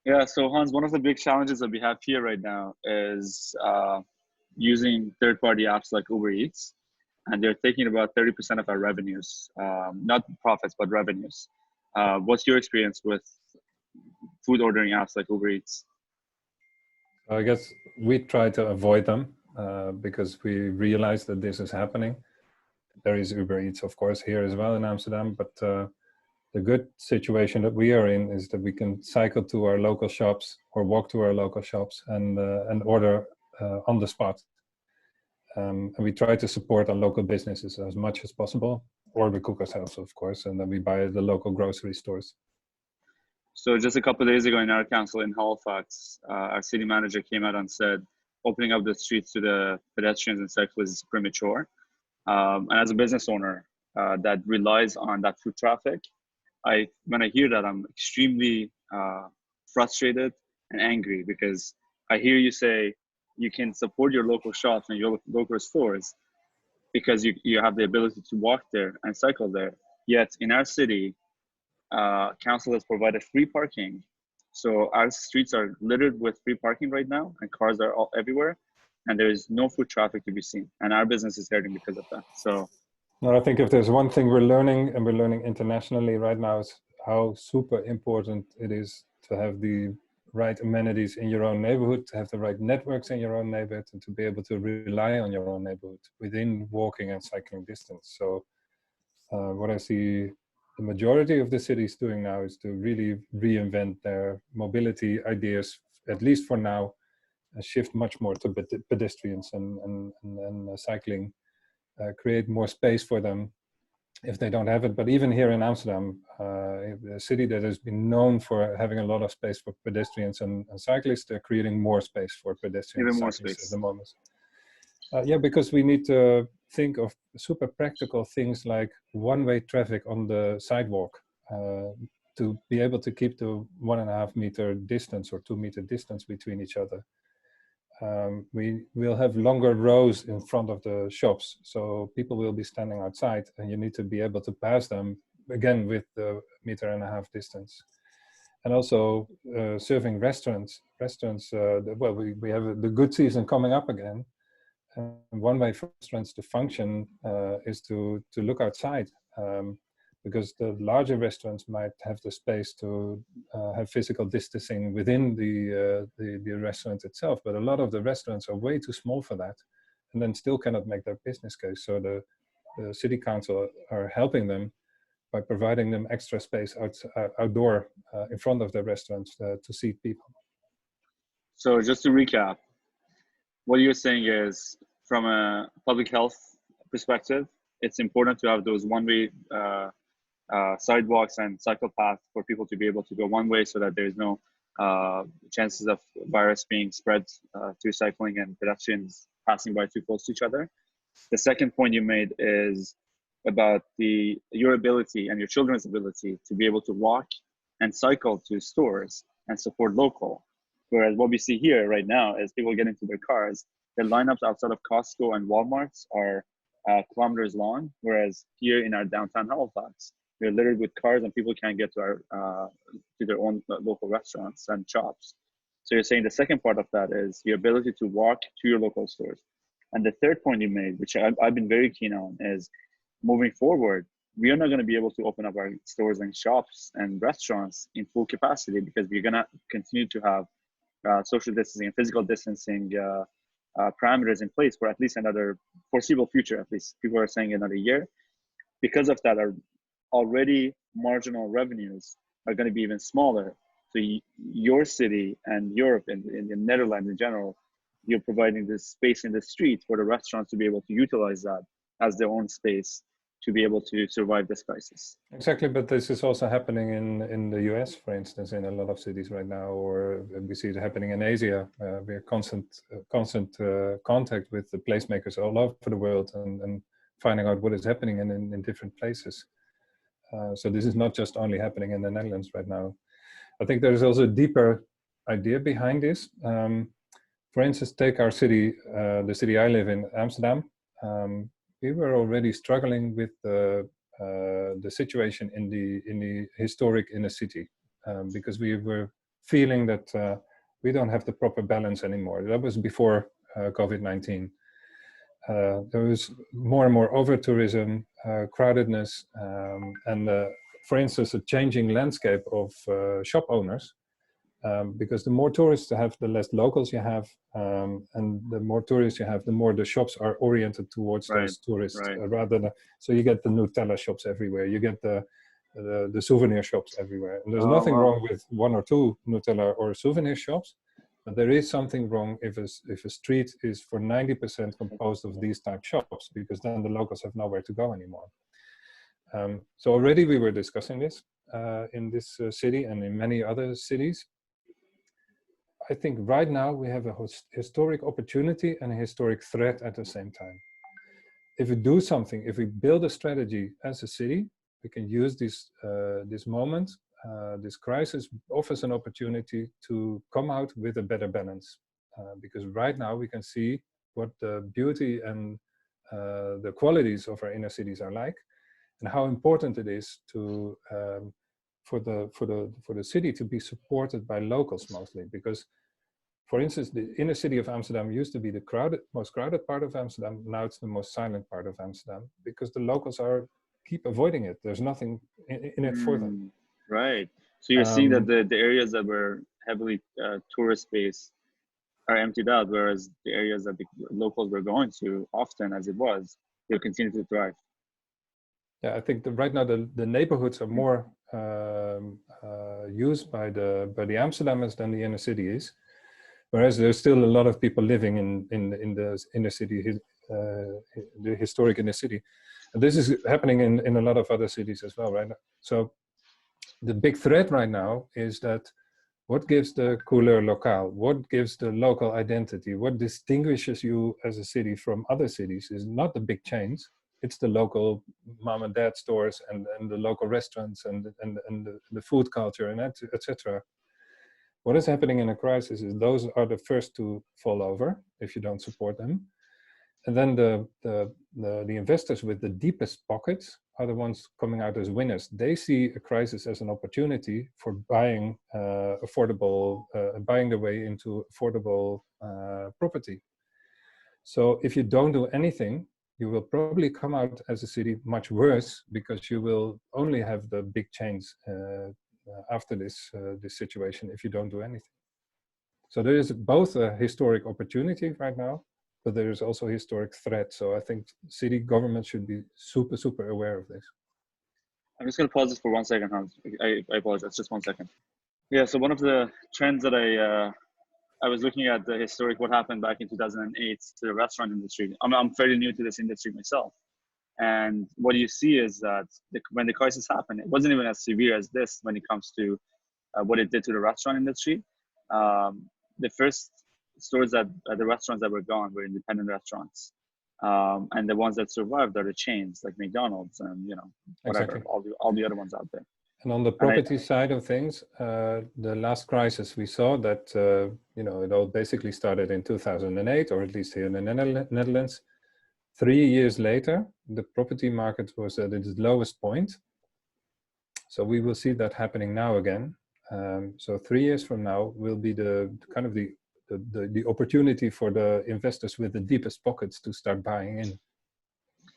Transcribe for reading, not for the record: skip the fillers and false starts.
Yeah, so Hans, one of the big challenges that we have here right now is using third-party apps like Uber Eats, and they're taking about 30% of our revenues, not profits, but revenues. What's your experience with food ordering apps like Uber Eats? I guess we try to avoid them because we realize that this is happening. There is Uber Eats, of course, here as well in Amsterdam, but the good situation that we are in is that we can cycle to our local shops or walk to our local shops and order on the spot. And we try to support our local businesses as much as possible, or we cook ourselves, of course, and then we buy at the local grocery stores. So just a couple of days ago in our council in Halifax, our city manager came out and said opening up the streets to the pedestrians and cyclists is premature. And as a business owner that relies on that foot traffic, when I hear that, I'm extremely frustrated and angry because I hear you say you can support your local shops and your local stores because you have the ability to walk there and cycle there. Yet in our city, council has provided free parking. So our streets are littered with free parking right now, and cars are all everywhere, and there is no foot traffic to be seen. And our business is hurting because of that. So, no, I think if there's one thing we're learning, and we're learning internationally right now, is how super important it is to have the right amenities in your own neighborhood, to have the right networks in your own neighborhood, and to be able to rely on your own neighborhood within walking and cycling distance. So what I see the majority of the cities doing now is to really reinvent their mobility ideas, at least for now, and shift much more to pedestrians and cycling, create more space for them if they don't have it. But even here in Amsterdam, a city that has been known for having a lot of space for pedestrians and cyclists, they're creating more space for pedestrians even and more cyclists at space. the moment. Yeah, because we need to think of super practical things like one-way traffic on the sidewalk to be able to keep the 1.5 meter distance or 2 meter distance between each other. We will have longer rows in front of the shops, so people will be standing outside and you need to be able to pass them again with the 1.5 meter distance. And also serving restaurants. Well, we have the good season coming up again. And one way for restaurants to function is to look outside, because the larger restaurants might have the space to have physical distancing within the restaurant itself, but a lot of the restaurants are way too small for that, and then still cannot make their business case. So the city council are helping them by providing them extra space outdoor in front of the restaurants to seat people. So just to recap, what you're saying is from a public health perspective, it's important to have those one-way sidewalks and cycle paths for people to be able to go one way so that there's no chances of virus being spread through cycling and pedestrians passing by too close to each other. The second point you made is about your ability and your children's ability to be able to walk and cycle to stores and support local. Whereas what we see here right now is people get into their cars, the lineups outside of Costco and Walmarts are kilometers long, whereas here in our downtown Halifax, we're littered with cars and people can't get to their own local restaurants and shops. So you're saying the second part of that is your ability to walk to your local stores. And the third point you made, which I've been very keen on, is moving forward, we are not going to be able to open up our stores and shops and restaurants in full capacity because we're going to continue to have social distancing and physical distancing parameters in place for at least another foreseeable future. At least people are saying another year. Because of that, our already marginal revenues are going to be even smaller. So your city and Europe and in the Netherlands in general, you're providing this space in the street for the restaurants to be able to utilize that as their own space to be able to survive this crisis. Exactly, but this is also happening in the US, for instance, in a lot of cities right now, or we see it happening in Asia. We are constant contact with the placemakers all over the world and finding out what is happening in different places. So this is not just only happening in the Netherlands right now. I think there is also a deeper idea behind this. For instance, take our city, the city I live in, Amsterdam. We were already struggling with the situation in the historic inner city because we were feeling that we don't have the proper balance anymore. That was before COVID-19. There was more and more over-tourism, crowdedness, and for instance, a changing landscape of shop owners. Because the more tourists you have, the less locals you have, and the more tourists you have, the more the shops are oriented towards those tourists. Rather than, so you get the Nutella shops everywhere, you get the souvenir shops everywhere. And there's nothing wrong with one or two Nutella or souvenir shops, but there is something wrong if a street is for 90% composed of these type shops, because then the locals have nowhere to go anymore. So already we were discussing this in this city and in many other cities. I think right now we have a historic opportunity and a historic threat at the same time. If we do something, if we build a strategy as a city, we can use this moment, this crisis offers an opportunity to come out with a better balance. Because right now we can see what the beauty and the qualities of our inner cities are like, and how important it is to for the city to be supported by locals mostly. Because, for instance, the inner city of Amsterdam used to be the most crowded part of Amsterdam. Now it's the most silent part of Amsterdam, because the locals keep avoiding it. There's nothing in it for them. Right. So you're seeing that the areas that were heavily tourist-based are emptied out, whereas the areas that the locals were going to often, as it was, they'll continue to thrive. Yeah, I think right now the neighborhoods are more used by the Amsterdammers than the inner city is. Whereas there's still a lot of people living in the inner city, the historic inner city. And this is happening in a lot of other cities as well, right? So the big threat right now is that what gives the couleur locale, what gives the local identity, what distinguishes you as a city from other cities is not the big chains. It's the local mom and dad stores and the local restaurants and the food culture and etc. What is happening in a crisis is those are the first to fall over if you don't support them. And then the investors with the deepest pockets are the ones coming out as winners. They see a crisis as an opportunity for buying buying their way into affordable property. So if you don't do anything, you will probably come out as a city much worse, because you will only have the big chains after this situation if you don't do anything. So there is both a historic opportunity right now, but there is also a historic threat. So I think city government should be super aware of this. I'm just going to pause this for 1 second, Hans. I apologize, just 1 second. Yeah, so one of the trends that I was looking at the historic, what happened back in 2008 to the restaurant industry. I'm fairly new to this industry myself. And what you see is that when the crisis happened, it wasn't even as severe as this when it comes to what it did to the restaurant industry. The first stores the restaurants that were gone were independent restaurants. And the ones that survived are the chains like McDonald's and, whatever, exactly. all the other ones out there. And on the property side of things, the last crisis we saw that, it all basically started in 2008, or at least here in the Netherlands. 3 years later, the property market was at its lowest point. So we will see that happening now again. So 3 years from now will be the opportunity for the investors with the deepest pockets to start buying in.